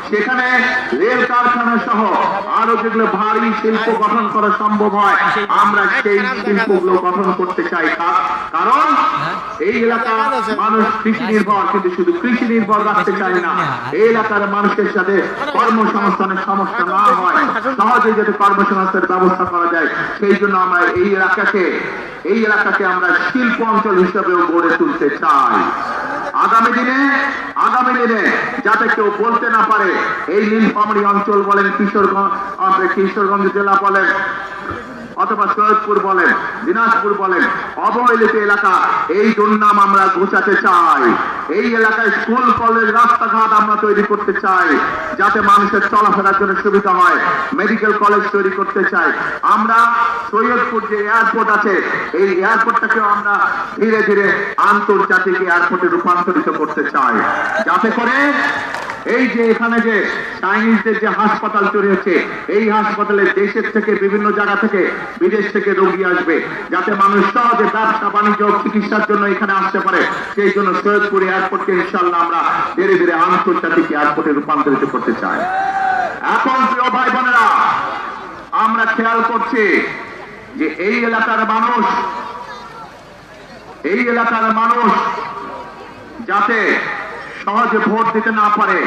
সেখানে রেল কারখানা সহ আরো যেগুলো ভারী শিল্প গঠন করা সম্ভব হয় আমরা সেই শিল্পগুলো গঠন করতে চাই। কারণ এই এলাকার মানুষ কৃষি নির্ভর, কিন্তু শুধু কৃষি নির্ভর রাখতে চাই না, এই এলাকার মানুষের সাথে কর্মসংস্থানের সমস্যা না হয়, সহজে যাতে কর্মসংস্থানের ব্যবস্থা করা যায়, সেই জন্য আমরা এই এলাকাকে আমরা শিল্প অঞ্চল হিসেবেও গড়ে তুলতে চাই। আগামী দিনে যাতে কেউ বলতে না পারে এই নীলফামারী অঞ্চল বলেন, কিশোরগঞ্জ জেলা বলেন, অথবা সৈয়দপুর বলেন, দিনাজপুর বলেন, অবহেলিত এলাকা, এই দুর্নাম আমরা ঘোচাতে চাই। এই এলাকায় স্কুল কলেজ রাস্তাঘাট আমরা তৈরি করতে চাই যাতে মানুষের চলাফেরার জন্য সুবিধা হয়। মেডিকেল কলেজ তৈরি করতে চাই। আমরা সৈয়দপুর যে এয়ারপোর্ট আছে এই এয়ারপোর্টটাকেও আমরা ধীরে ধীরে আন্তর্জাতিক এয়ারপোর্টে রূপান্তরিত করতে চাই, যাতে করে এই যে এখানে যে চাইনিজদের যে হাসপাতাল তৈরি হচ্ছে, এই হাসপাতালে দেশের থেকে বিভিন্ন জায়গা থেকে বিদেশ থেকে রোগী আসবে, যাতে মানুষ সহজে ব্যবসা বাণিজ্য চিকিৎসার জন্য এখানে আসতে পারে। সেই জন্য সৈয়দপুর এয়ারপোর্টকে ইনশাআল্লাহ আমরা ধীরে ধীরে আন্তর্জাতিক এয়ারপোর্টে রূপান্তরিত করতে চাই। এখন প্রিয় ভাই বোনেরা, আমরা খেয়াল করছি যে এই এলাকার মানুষ যাতে সহজে ভোট দিতে না পারে,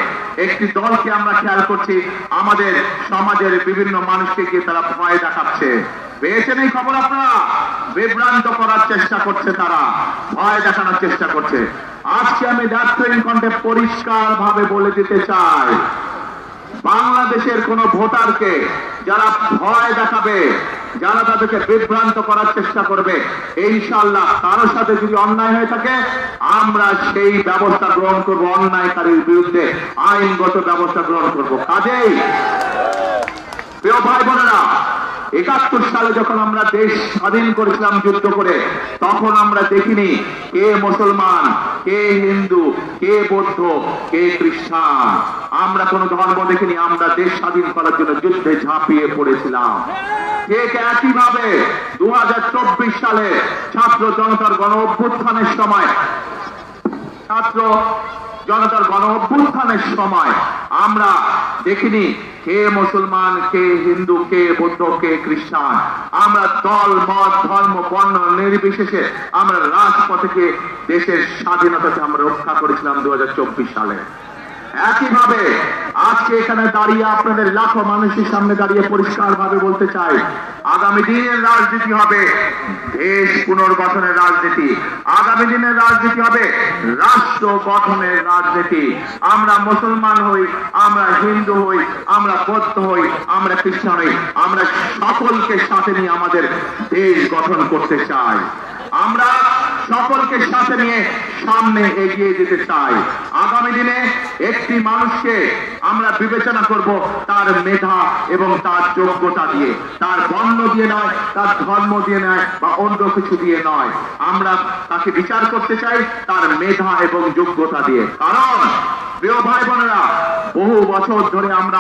একটি দলকে আমরা খেয়াল করছি আমাদের সমাজের বিভিন্ন মানুষকে গিয়ে তারা ভয় দেখাচ্ছে। পেয়েছেন এই খবর আপনারা? বিভ্রান্ত করার চেষ্টা করছে, তারা ভয় দেখানোর চেষ্টা করছে। আজকে আমি দায়িত্বহীন কণ্ঠে পরিষ্কার ভাবে বলে দিতে চাই, বাংলাদেশের কোন ভোটারকে যারা ভয় দেখাবে, যারা তাদেরকে বিভ্রান্ত করার চেষ্টা করবে, ইনশাআল্লাহ কারোর সাথে যদি অন্যায় হয়ে থাকে আমরা সেই ব্যবস্থা গ্রহণ করব, অন্যায়কারীর বিরুদ্ধে আইনগত ব্যবস্থা গ্রহণ করব। কাজেই প্রিয় ভাই বোনেরা, ৭১ সালে যখন আমরা দেশ স্বাধীন করেছিলাম যুদ্ধ করে, তখন আমরা দেখিনি কে মুসলমান, কে হিন্দু, কে বৌদ্ধ, কে খ্রিস্টান, আমরা কোন ধর্ম দেখিনি। আমরা দেশ স্বাধীন করার জন্য যুদ্ধে ঝাঁপিয়ে পড়েছিলাম। ঠিক একইভাবে ২০২৪ সালে ছাত্র জনতার গণ অভ্যুত্থানের সময় আমরা দেখিনি কে মুসলমান, কে হিন্দু, কে বৌদ্ধ, কে খ্রিস্টান। আমরা দল মত ধর্ম বর্ণ নির্বিশেষে আমরা রাজপথে দেশের স্বাধীনতাকে আমরা রক্ষা করেছিলাম ২০২৪ সালে। একইভাবে আজকে এখানে দাঁড়িয়ে আপনাদের লাখো মানুষের সামনে দাঁড়িয়ে পরিষ্কার ভাবে বলতে চাই, আগামী দিনের রাজনীতি হবে দেশ পুনর্গঠনের রাজনীতি, আগামী দিনের রাজনীতি হবে রাষ্ট্র গঠনের রাজনীতি। আমরা মুসলমান হই, আমরা হিন্দু হই, আমরা বৌদ্ধ হই, আমরা খ্রিস্টান হই, আমরা সকলকে সাথে নিয়ে আমাদের দেশ গঠন করতে চাই। আমরা সকলকে সাথে নিয়ে সামনে এগিয়ে যেতে চাই। আগামী দিনে একটি মানুষকে আমরা বিবেচনা করব তার মেধা এবং তার যোগ্যতা দিয়ে, তার বর্ণ দিয়ে নয়, তার ধর্ম দিয়ে নয়, বা অন্য কিছু দিয়ে নয়। আমরা তাকে বিচার করতে চাই তার মেধা এবং যোগ্যতা দিয়ে। কারণ প্রিয় ভাই বোনেরা, বহু বছর ধরে আমরা